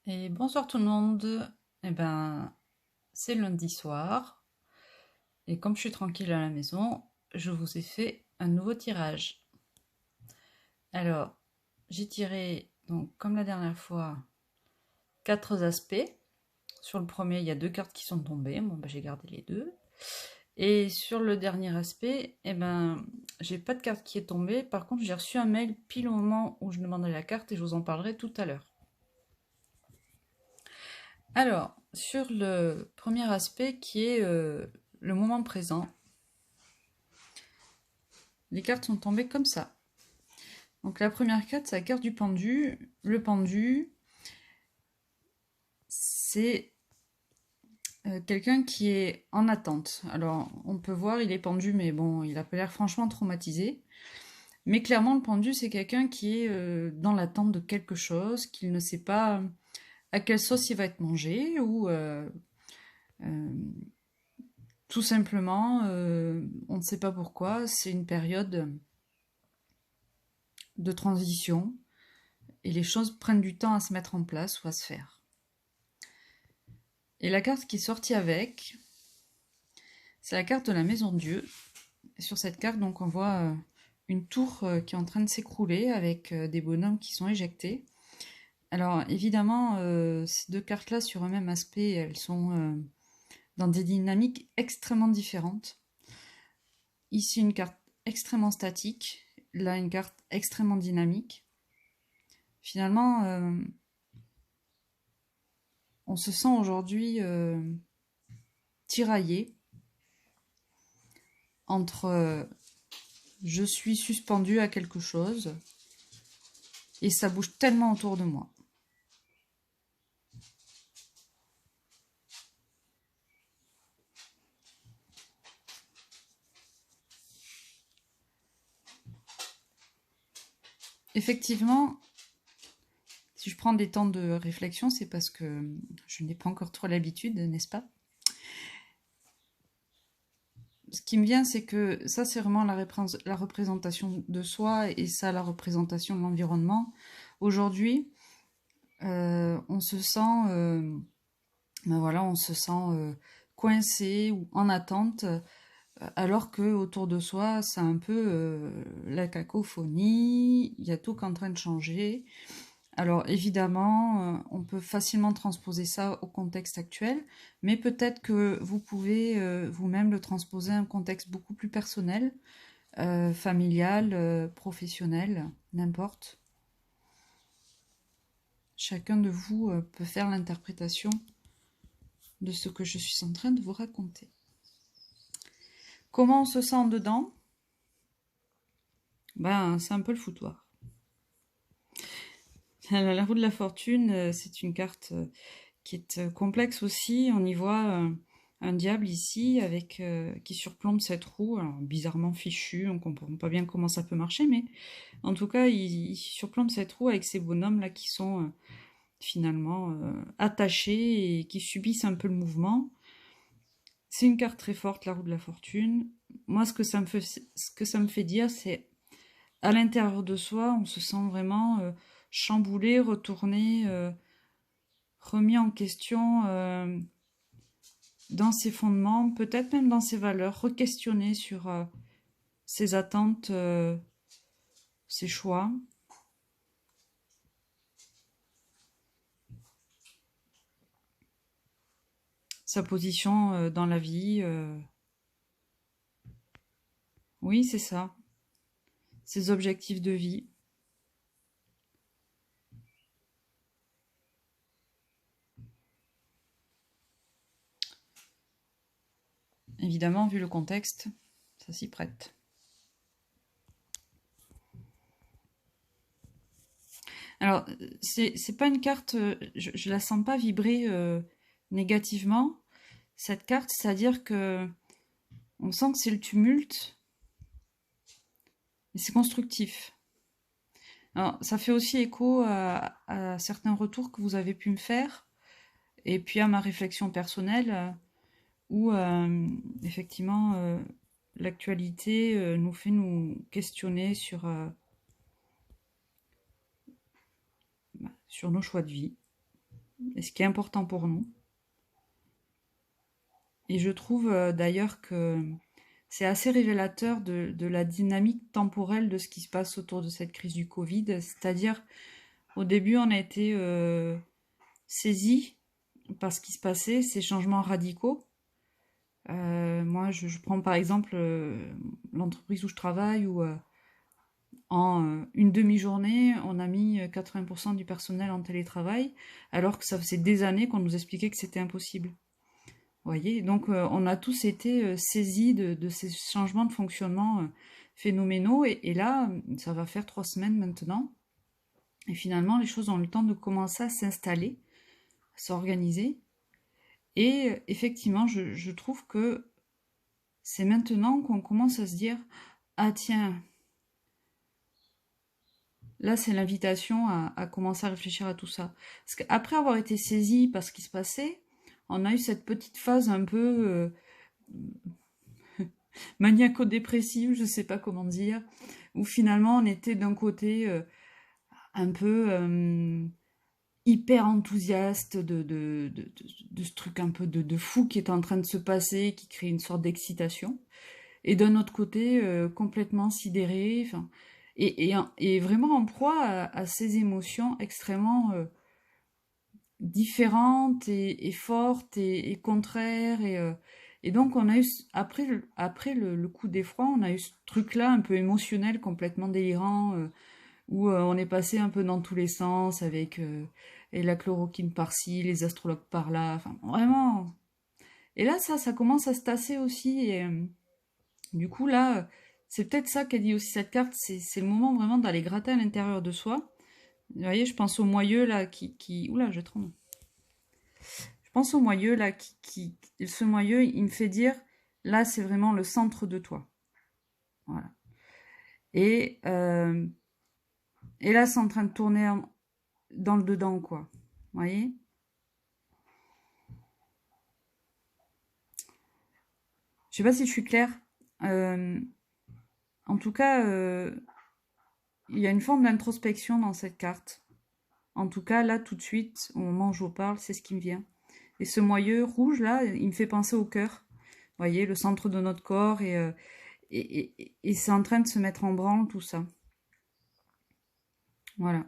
Et bonsoir tout le monde. Eh ben, c'est lundi soir. Et comme je suis tranquille à la maison, je vous ai fait un nouveau tirage. Alors, j'ai tiré, donc, comme la dernière fois, 4 aspects. Sur le premier, il y a 2 cartes qui sont tombées. Bon, ben, j'ai gardé les deux. Et sur le dernier aspect, eh ben, j'ai pas de carte qui est tombée. Par contre, j'ai reçu un mail pile au moment où je demandais la carte et je vous en parlerai tout à l'heure. Alors, sur le premier aspect qui est le moment présent, les cartes sont tombées comme ça. Donc la première carte, c'est la carte du pendu. Le pendu, c'est quelqu'un qui est en attente. Alors, on peut voir, il est pendu, mais bon, il a pas l'air franchement traumatisé. Mais clairement, le pendu, c'est quelqu'un qui est dans l'attente de quelque chose, qu'il ne sait pas à quelle sauce il va être mangé, ou euh, tout simplement, on ne sait pas pourquoi. C'est une période de transition et les choses prennent du temps à se mettre en place ou à se faire. Et la carte qui est sortie avec, c'est la carte de la maison de Dieu. Et sur cette carte, donc, on voit une tour qui est en train de s'écrouler avec des bonhommes qui sont éjectés. Alors, évidemment, ces deux cartes-là, sur un même aspect, elles sont dans des dynamiques extrêmement différentes. Ici, une carte extrêmement statique. Là, une carte extrêmement dynamique. Finalement, on se sent aujourd'hui tiraillé entre je suis suspendu à quelque chose et ça bouge tellement autour de moi. Effectivement, si je prends des temps de réflexion, c'est parce que je n'ai pas encore trop l'habitude, n'est-ce pas? Ce qui me vient, c'est que ça, c'est vraiment la représentation de soi et ça, la représentation de l'environnement. Aujourd'hui, on se sent, ben voilà, on se sent coincé ou en attente, alors que autour de soi, c'est un peu la cacophonie. Il y a tout qui est en train de changer. Alors évidemment, on peut facilement transposer ça au contexte actuel, mais peut-être que vous pouvez vous-même le transposer à un contexte beaucoup plus personnel, familial, professionnel, n'importe. Chacun de vous peut faire l'interprétation de ce que je suis en train de vous raconter. Comment on se sent dedans? Ben, c'est un peu le foutoir. La roue de la fortune, c'est une carte qui est complexe aussi. On y voit un diable ici avec qui surplombe cette roue, alors bizarrement fichu, on comprend pas bien comment ça peut marcher, mais en tout cas, il surplombe cette roue avec ces bonhommes là qui sont finalement attachés et qui subissent un peu le mouvement. C'est une carte très forte, la roue de la fortune. Moi, ce que ça me fait dire, c'est à l'intérieur de soi, on se sent vraiment chamboulé, retourné, remis en question dans ses fondements, peut-être même dans ses valeurs, re-questionner sur ses attentes, ses choix. Sa position dans la vie. Oui, c'est ça. Ses objectifs de vie. Évidemment, vu le contexte, ça s'y prête. Alors, c'est pas une carte, je la sens pas vibrer négativement. Cette carte, c'est-à-dire que on sent que c'est le tumulte, mais c'est constructif. Alors, ça fait aussi écho à certains retours que vous avez pu me faire, et puis à ma réflexion personnelle, où effectivement l'actualité nous fait nous questionner sur nos choix de vie. et ce qui est important pour nous. Et je trouve d'ailleurs que c'est assez révélateur de la dynamique temporelle de ce qui se passe autour de cette crise du Covid. C'est-à-dire, au début, on a été saisis par ce qui se passait, ces changements radicaux. Moi, je prends par exemple l'entreprise où je travaille, où en une demi-journée, on a mis 80% du personnel en télétravail, alors que ça faisait des années qu'on nous expliquait que c'était impossible. Vous voyez, donc on a tous été saisis de ces changements de fonctionnement phénoménaux, et là, ça va faire 3 semaines maintenant, et finalement, les choses ont le temps de commencer à s'installer, à s'organiser, et effectivement, je trouve que c'est maintenant qu'on commence à se dire, ah tiens, là c'est l'invitation à commencer à réfléchir à tout ça. Parce qu'après avoir été saisi par ce qui se passait, on a eu cette petite phase un peu maniaco-dépressive, je sais pas comment dire, où finalement on était d'un côté un peu hyper enthousiaste de ce truc un peu de fou qui est en train de se passer, qui crée une sorte d'excitation, et d'un autre côté complètement sidéré, enfin, et vraiment en proie à ces émotions extrêmement différentes et fortes et contraires, et donc on a eu après le coup d'effroi, on a eu ce truc là un peu émotionnel complètement délirant, où on est passé un peu dans tous les sens avec et la chloroquine par-ci, les astrologues par-là, enfin vraiment. Et là ça commence à se tasser aussi, et du coup là c'est peut-être ça qu'a dit aussi cette carte, c'est le moment vraiment d'aller gratter à l'intérieur de soi. Vous voyez, je pense au moyeu là qui... Oula, je tremble. Je pense au moyeu là ce moyeu, il me fait dire, là c'est vraiment le centre de toi. Voilà. Et, euh, et là c'est en train de tourner dans le dedans, quoi. Vous voyez? Je sais pas si je suis claire. Euh, En tout cas, il y a une forme d'introspection dans cette carte. En tout cas, là, tout de suite, au moment où je vous parle, c'est ce qui me vient. Et ce moyeu rouge, là, il me fait penser au cœur. Vous voyez, le centre de notre corps, et c'est en train de se mettre en branle, tout ça. Voilà.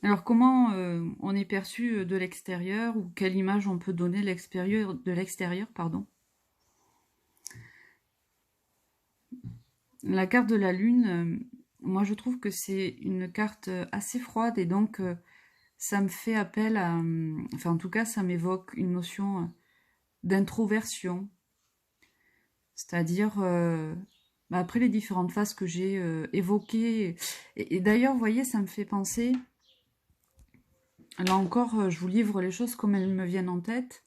Alors, comment on est perçu de l'extérieur, ou quelle image on peut donner de l'extérieur, pardon. La carte de la Lune, moi je trouve que c'est une carte assez froide, et donc ça me fait appel à... Enfin, en tout cas, ça m'évoque une notion d'introversion. C'est-à-dire, après les différentes phases que j'ai évoquées, et d'ailleurs, vous voyez, ça me fait penser, là encore, je vous livre les choses comme elles me viennent en tête.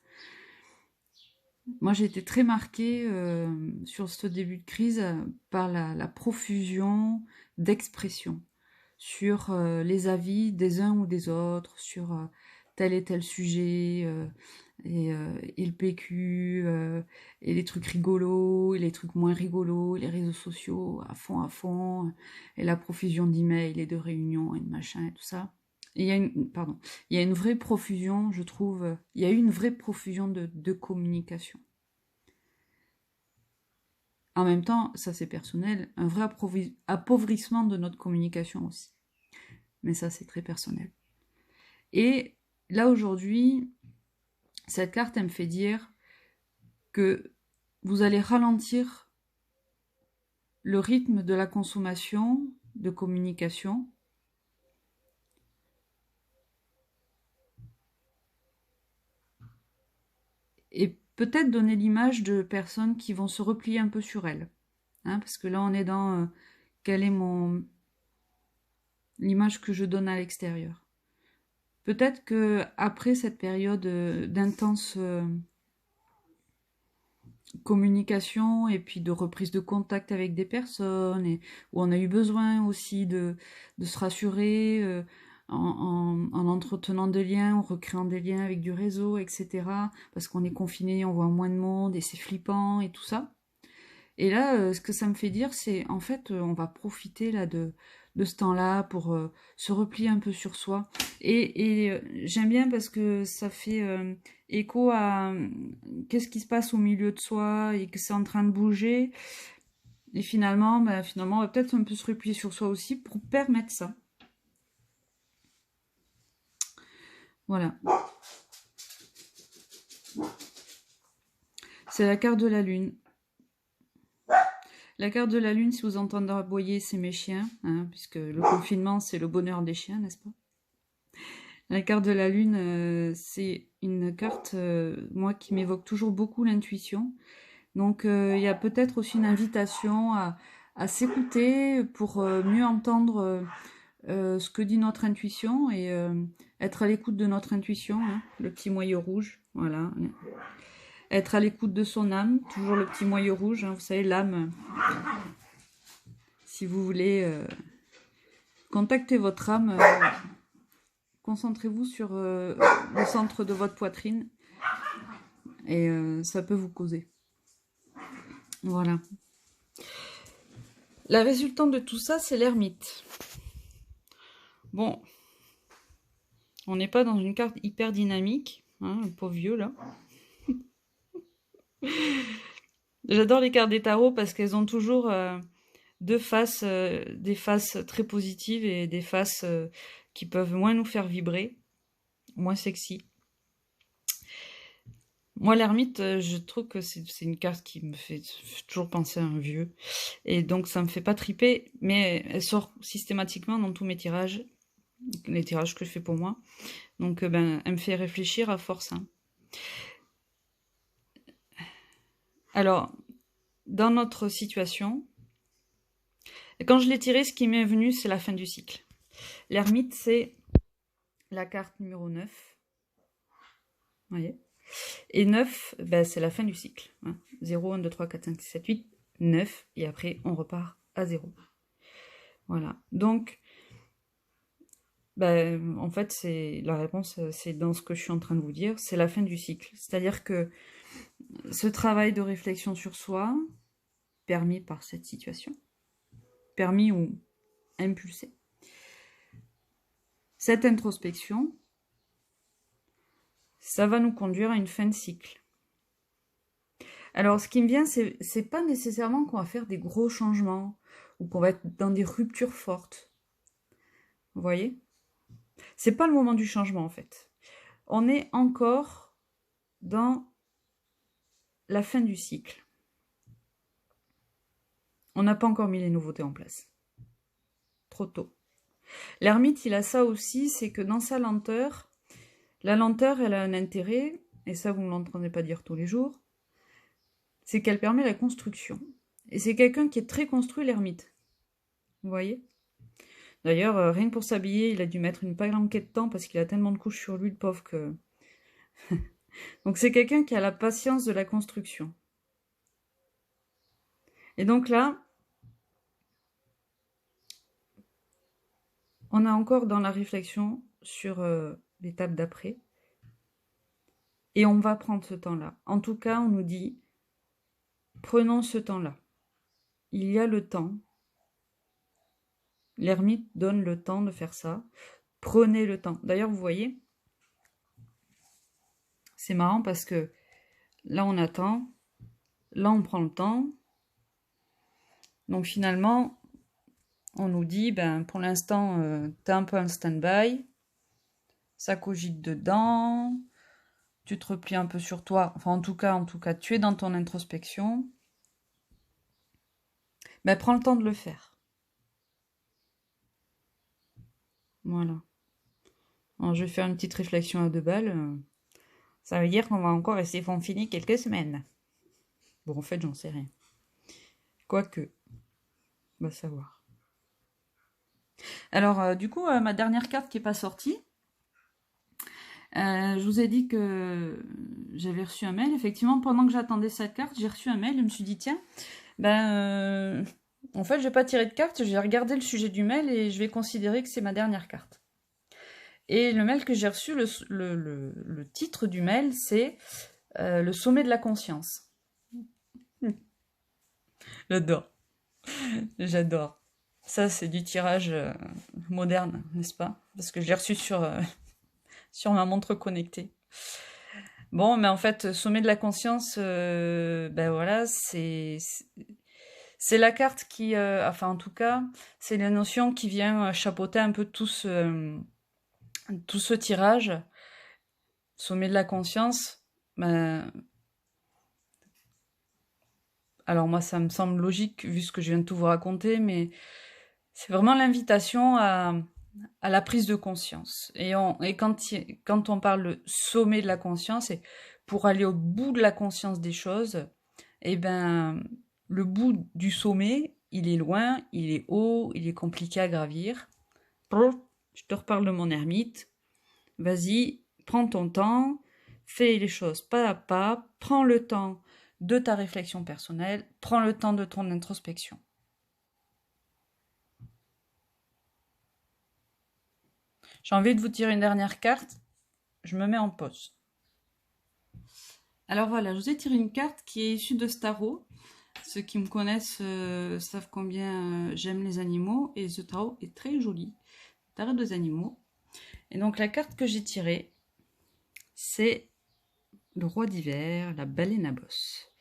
Moi, j'ai été très marquée sur ce début de crise par la profusion d'expressions sur les avis des uns ou des autres, sur tel et tel sujet, et le PQ, et les trucs rigolos, et les trucs moins rigolos, et les réseaux sociaux à fond, et la profusion d'emails et de réunions et de machin et tout ça. Et il y a une vraie profusion, je trouve, il y a eu une vraie profusion de communication. En même temps, ça c'est personnel, un vrai appauvrissement de notre communication aussi. Mais ça c'est très personnel. Et là aujourd'hui, cette carte, elle me fait dire que vous allez ralentir le rythme de la consommation, de communication. Et peut-être donner l'image de personnes qui vont se replier un peu sur elles. Hein, parce que là, on est dans quelle est l'image que je donne à l'extérieur. Peut-être que après cette période d'intense communication et puis de reprise de contact avec des personnes, et où on a eu besoin aussi de se rassurer en entretenant des liens, en recréant des liens avec du réseau, etc. Parce qu'on est confiné, on voit moins de monde et c'est flippant et tout ça. Et là, ce que ça me fait dire, c'est en fait, on va profiter là de ce temps-là pour se replier un peu sur soi. Et j'aime bien parce que ça fait écho à qu'est-ce qui se passe au milieu de soi et que c'est en train de bouger. Et finalement, finalement, on va peut-être un peu se replier sur soi aussi pour permettre ça. Voilà. C'est la carte de la lune. La carte de la lune, si vous entendez aboyer, c'est mes chiens, hein, puisque le confinement, c'est le bonheur des chiens, n'est-ce pas? La carte de la lune, c'est une carte, moi, qui m'évoque toujours beaucoup l'intuition. Donc, il y a peut-être aussi une invitation à s'écouter pour mieux entendre ce que dit notre intuition et être à l'écoute de notre intuition, hein, le petit moyeu rouge, voilà. Être à l'écoute de son âme, toujours le petit moyeu rouge, hein, vous savez, l'âme, si vous voulez contacter votre âme, concentrez-vous sur le centre de votre poitrine et ça peut vous causer. Voilà. La résultante de tout ça, c'est l'ermite. Bon, on n'est pas dans une carte hyper dynamique, hein, le pauvre vieux là. J'adore les cartes des tarots parce qu'elles ont toujours deux faces, des faces très positives et des faces qui peuvent moins nous faire vibrer, moins sexy. Moi, l'ermite, je trouve que c'est une carte qui me fait toujours penser à un vieux. Et donc, ça me fait pas triper, mais elle sort systématiquement dans tous mes tirages, les tirages que je fais pour moi. Donc, elle me fait réfléchir à force. Hein. Alors, dans notre situation, quand je l'ai tiré, ce qui m'est venu, c'est la fin du cycle. L'ermite, c'est la carte numéro 9. Vous voyez ? Et 9, c'est la fin du cycle. Hein. 0, 1, 2, 3, 4, 5, 6, 7, 8, 9. Et après, on repart à 0. Voilà. Donc, en fait, la réponse, c'est dans ce que je suis en train de vous dire. C'est la fin du cycle. C'est-à-dire que ce travail de réflexion sur soi, permis par cette situation, permis ou impulsé, cette introspection, ça va nous conduire à une fin de cycle. Alors, ce qui me vient, c'est pas nécessairement qu'on va faire des gros changements ou qu'on va être dans des ruptures fortes. Vous voyez ? C'est pas le moment du changement, en fait. On est encore dans la fin du cycle. On n'a pas encore mis les nouveautés en place. Trop tôt. L'ermite, il a ça aussi, c'est que dans sa lenteur, la lenteur, elle a un intérêt, et ça, vous ne l'entendez pas dire tous les jours, c'est qu'elle permet la construction. Et c'est quelqu'un qui est très construit, l'ermite. Vous voyez ? D'ailleurs, rien que pour s'habiller, il a dû mettre une palanquée de temps parce qu'il a tellement de couches sur lui, le pauvre, que... Donc c'est quelqu'un qui a la patience de la construction. Et donc là, on est encore dans la réflexion sur l'étape d'après. Et on va prendre ce temps-là. En tout cas, on nous dit, prenons ce temps-là. Il y a le temps. L'ermite donne le temps de faire ça. Prenez le temps. D'ailleurs, vous voyez, c'est marrant parce que là, on attend. Là, on prend le temps. Donc finalement, on nous dit, pour l'instant, t'es un peu en stand-by. Ça cogite dedans. Tu te replies un peu sur toi. Enfin, en tout cas, tu es dans ton introspection. Prends le temps de le faire. Voilà. Alors, je vais faire une petite réflexion à 2 balles. Ça veut dire qu'on va encore rester confiné quelques semaines. Bon, en fait, j'en sais rien. Quoique, on va savoir. Alors, du coup, ma dernière carte qui n'est pas sortie, je vous ai dit que j'avais reçu un mail. Effectivement, pendant que j'attendais cette carte, j'ai reçu un mail. Je me suis dit, tiens, en fait, je n'ai pas tiré de carte. J'ai regardé le sujet du mail et je vais considérer que c'est ma dernière carte. Et le mail que j'ai reçu, le titre du mail, c'est le sommet de la conscience. J'adore. J'adore. Ça, c'est du tirage moderne, n'est-ce pas? Parce que je l'ai reçu sur ma montre connectée. Bon, mais en fait, sommet de la conscience, ben voilà, c'est la carte qui, enfin en tout cas, c'est la notion qui vient chapeauter un peu tout ce tirage. Sommet de la conscience, ben, alors moi ça me semble logique vu ce que je viens de tout vous raconter, mais c'est vraiment l'invitation à la prise de conscience. Et quand on parle de sommet de la conscience, et pour aller au bout de la conscience des choses, eh ben, le bout du sommet, il est loin, il est haut, il est compliqué à gravir. Je te reparle de mon ermite. Vas-y, prends ton temps, fais les choses pas à pas, prends le temps de ta réflexion personnelle, prends le temps de ton introspection. J'ai envie de vous tirer une dernière carte. Je me mets en pause. Alors voilà, je vous ai tiré une carte qui est issue de ce tarot. Ceux qui me connaissent savent combien j'aime les animaux. Et ce tarot est très joli. Tarot des animaux. Et donc la carte que j'ai tirée, c'est le roi d'hiver, la baleine à bosse.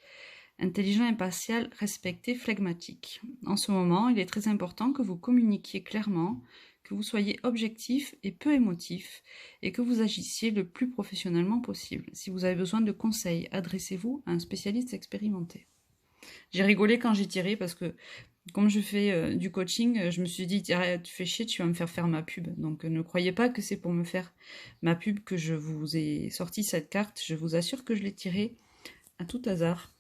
Intelligent, impartial, respecté, phlegmatique. En ce moment, il est très important que vous communiquiez clairement, que vous soyez objectif et peu émotif, et que vous agissiez le plus professionnellement possible. Si vous avez besoin de conseils, adressez-vous à un spécialiste expérimenté. J'ai rigolé quand j'ai tiré parce que, comme je fais du coaching, je me suis dit, tu fais chier, tu vas me faire ma pub. Donc ne croyez pas que c'est pour me faire ma pub que je vous ai sorti cette carte. Je vous assure que je l'ai tirée à tout hasard.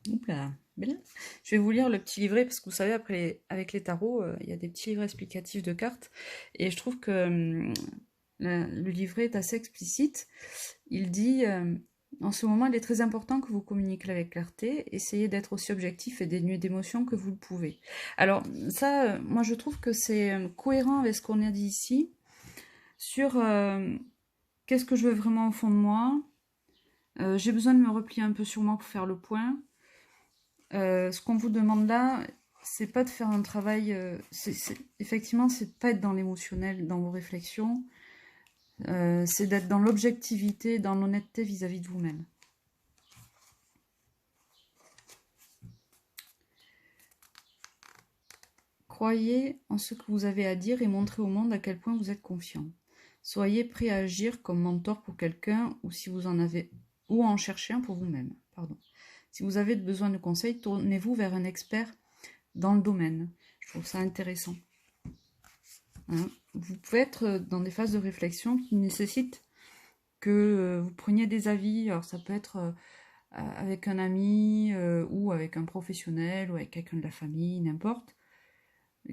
Oula, belle. Je vais vous lire le petit livret parce que vous savez, après avec les tarots, il y a des petits livrets explicatifs de cartes et je trouve que le livret est assez explicite. Il dit en ce moment, il est très important que vous communiquiez avec clarté, essayez d'être aussi objectif et dénué d'émotion que vous le pouvez. Alors ça, moi je trouve que c'est cohérent avec ce qu'on a dit ici sur qu'est-ce que je veux vraiment au fond de moi. J'ai besoin de me replier un peu sur moi pour faire le point. Ce qu'on vous demande là, c'est pas de faire un travail. Effectivement, c'est de pas être dans l'émotionnel, dans vos réflexions. C'est d'être dans l'objectivité, dans l'honnêteté vis-à-vis de vous-même. Croyez en ce que vous avez à dire et montrez au monde à quel point vous êtes confiant. Soyez prêt à agir comme mentor pour quelqu'un ou si vous en avez ou à en chercher un pour vous-même. Pardon. Si vous avez besoin de conseils, tournez-vous vers un expert dans le domaine. Je trouve ça intéressant. Hein, vous pouvez être dans des phases de réflexion qui nécessitent que vous preniez des avis. Alors ça peut être avec un ami ou avec un professionnel ou avec quelqu'un de la famille, n'importe.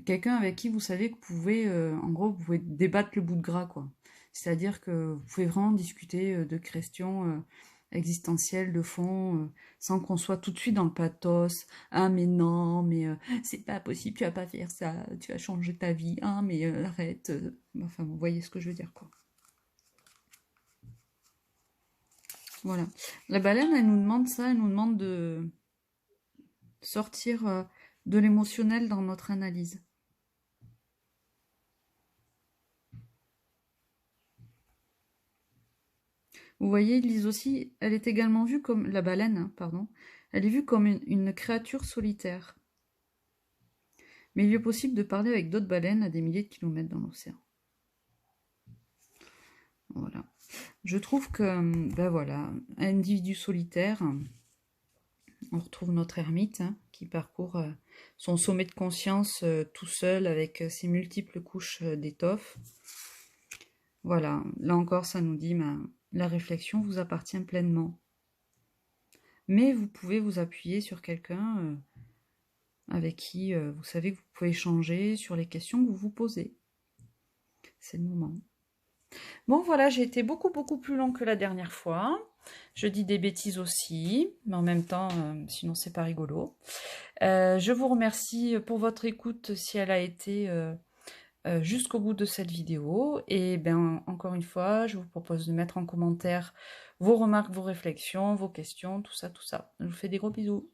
Quelqu'un avec qui vous savez que vous pouvez, en gros, vous pouvez débattre le bout de gras, quoi. C'est-à-dire que vous pouvez vraiment discuter de questions existentielles, de fond, sans qu'on soit tout de suite dans le pathos. Ah mais non, mais c'est pas possible, tu vas pas faire ça, tu vas changer ta vie. Ah mais arrête. Enfin, vous voyez ce que je veux dire, quoi. Voilà. La baleine, elle nous demande ça, elle nous demande de sortir de l'émotionnel dans notre analyse. Vous voyez, Lise aussi, elle est également vue comme, la baleine, hein, pardon, elle est vue comme une créature solitaire. Mais il est possible de parler avec d'autres baleines à des milliers de kilomètres dans l'océan. Voilà. Je trouve que, ben voilà, un individu solitaire, on retrouve notre ermite hein, qui parcourt son sommet de conscience tout seul avec ses multiples couches d'étoffe. Voilà, là encore, ça nous dit, la réflexion vous appartient pleinement. Mais vous pouvez vous appuyer sur quelqu'un avec qui vous savez que vous pouvez échanger sur les questions que vous vous posez. C'est le moment. Bon, voilà, j'ai été beaucoup plus long que la dernière fois. Je dis des bêtises aussi, mais en même temps, sinon c'est pas rigolo. Je vous remercie pour votre écoute si elle a été jusqu'au bout de cette vidéo. Et bien, encore une fois, je vous propose de mettre en commentaire vos remarques, vos réflexions, vos questions, tout ça, tout ça. Je vous fais des gros bisous.